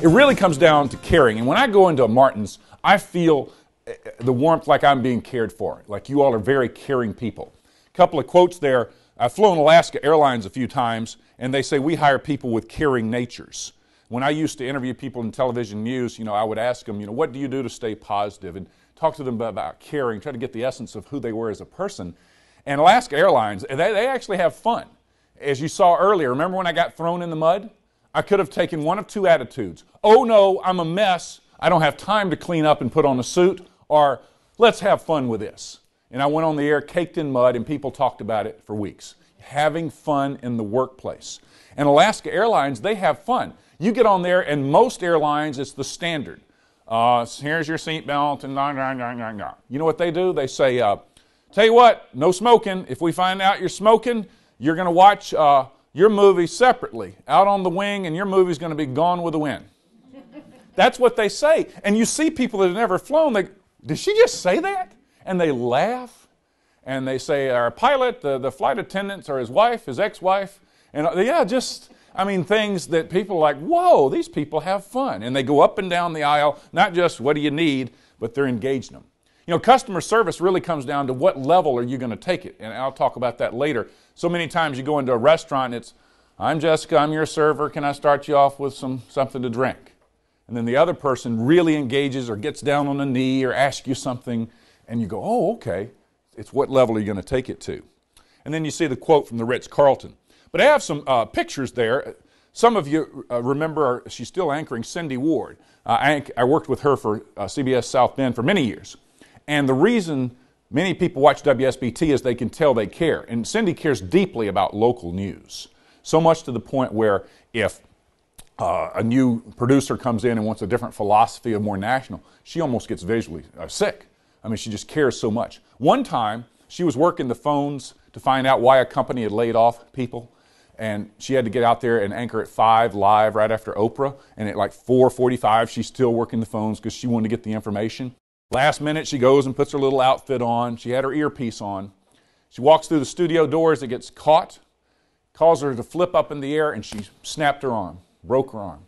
It really comes down to caring. And when I go into a Martin's, I feel the warmth like I'm being cared for, like you all are very caring people. A couple of quotes there. I've flown Alaska Airlines a few times, and they say we hire people with caring natures. When I used to interview people in television news, I would ask them, what do you do to stay positive? And talk to them about caring, try to get the essence of who they were as a person. And Alaska Airlines, they actually have fun. As you saw earlier, remember when I got thrown in the mud? I could have taken one of two attitudes. Oh no, I'm a mess. I don't have time to clean up and put on a suit. Or let's have fun with this. And I went on the air caked in mud, and people talked about it for weeks. Having fun in the workplace. And Alaska Airlines, they have fun. You get on there, and most airlines, it's the standard. Here's your seatbelt, and You know what they do? They say, tell you what, no smoking. If we find out you're smoking, you're going to watch your movie separately, out on the wing, and your movie's going to be Gone with the Wind. That's what they say. And you see people that have never flown, did she just say that? And they laugh, and they say, our pilot, the flight attendants, or his wife, his ex-wife, and things that people are like, whoa, these people have fun. And they go up and down the aisle, not just what do you need, but they're engaging them. Customer service really comes down to what level are you going to take it, and I'll talk about that later. So many times you go into a restaurant, it's, I'm Jessica, I'm your server, can I start you off with something to drink? And then the other person really engages or gets down on a knee or asks you something, and you go, oh, okay, it's what level are you going to take it to? And then you see the quote from the Ritz-Carlton. But I have some pictures there. Some of you remember, she's still anchoring, Cindy Ward. I worked with her for CBS South Bend for many years. And the reason many people watch WSBT is they can tell they care. And Cindy cares deeply about local news. So much to the point where if a new producer comes in and wants a different philosophy of more national, she almost gets visually sick. She just cares so much. One time, she was working the phones to find out why a company had laid off people. And she had to get out there and anchor at 5 live right after Oprah. And at like 4:45, she's still working the phones because she wanted to get the information. Last minute, she goes and puts her little outfit on. She had her earpiece on. She walks through the studio doors. It gets caught, calls her to flip up in the air, and she snapped her arm, broke her arm.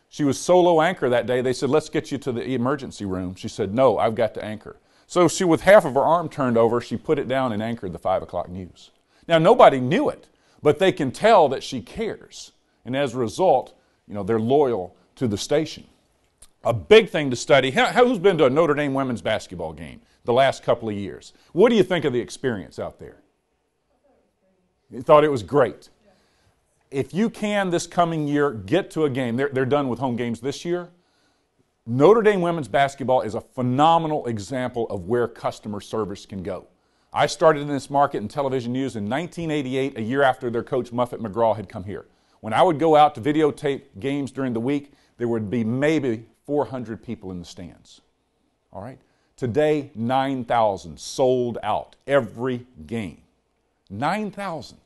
She was solo anchor that day. They said, let's get you to the emergency room. She said, no, I've got to anchor. So she, with half of her arm turned over, she put it down and anchored the 5 o'clock news. Now, nobody knew it, but they can tell that she cares. And as a result, they're loyal to the station. A big thing to study. Who's been to a Notre Dame women's basketball game the last couple of years? What do you think of the experience out there? You thought it was great. If you can this coming year get to a game, they're done with home games this year. Notre Dame women's basketball is a phenomenal example of where customer service can go. I started in this market in television news in 1988, a year after their coach Muffet McGraw had come here. When I would go out to videotape games during the week, there would be maybe 400 people in the stands. All right? Today, 9,000 sold out every game. 9,000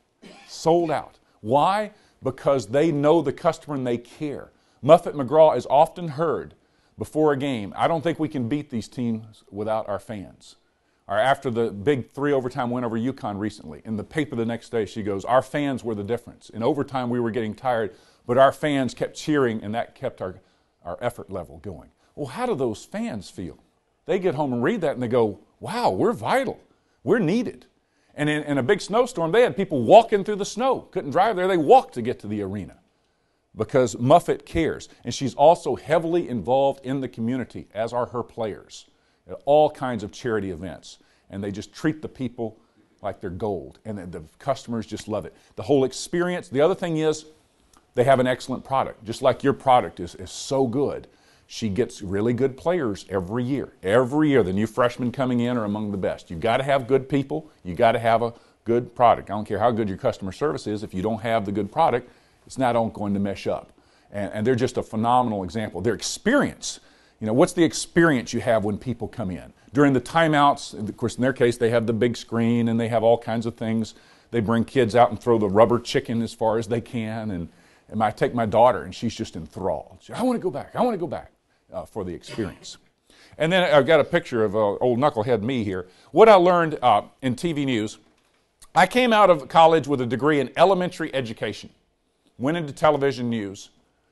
sold out. Why? Because they know the customer and they care. Muffet McGraw is often heard before a game, I don't think we can beat these teams without our fans. Or after the big 3 overtime win over UConn recently, in the paper the next day she goes, our fans were the difference. In overtime we were getting tired, but our fans kept cheering and that kept our effort level going. Well, how do those fans feel? They get home and read that and they go, wow, we're vital. We're needed. And in a big snowstorm, they had people walking through the snow. Couldn't drive there. They walked to get to the arena because Muffet cares. And she's also heavily involved in the community, as are her players, at all kinds of charity events. And they just treat the people like they're gold. And the customers just love it. The whole experience. The other thing is they have an excellent product. Just like your product is so good. She gets really good players every year. Every year, the new freshmen coming in are among the best. You've got to have good people. You've got to have a good product. I don't care how good your customer service is. If you don't have the good product, it's not going to mesh up. And they're just a phenomenal example. Their experience, what's the experience you have when people come in? During the timeouts, of course, in their case, they have the big screen and they have all kinds of things. They bring kids out and throw the rubber chicken as far as they can. And I take my daughter, and she's just enthralled. I want to go back. I want to go back for the experience. And then I've got a picture of old knucklehead me here. What I learned in TV news, I came out of college with a degree in elementary education, went into television news,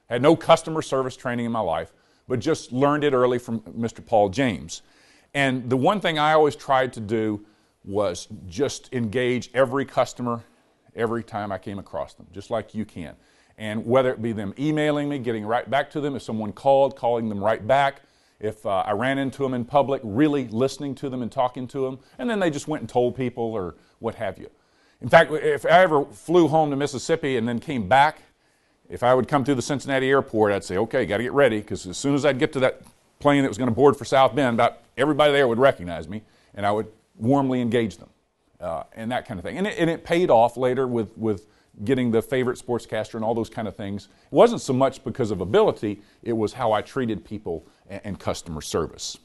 Had no customer service training in my life, but just learned it early from Mr. Paul James. And the one thing I always tried to do was just engage every customer every time I came across them, just like you can. And whether it be them emailing me, getting right back to them, if someone called, calling them right back, if I ran into them in public, really listening to them and talking to them, and then they just went and told people or what have you. In fact, if I ever flew home to Mississippi and then came back, if I would come through the Cincinnati airport, I'd say, okay, got to get ready, because as soon as I'd get to that plane that was going to board for South Bend, about everybody there would recognize me, and I would warmly engage them, and that kind of thing. And it paid off later with getting the favorite sportscaster and all those kind of things. It wasn't so much because of ability, it was how I treated people and customer service.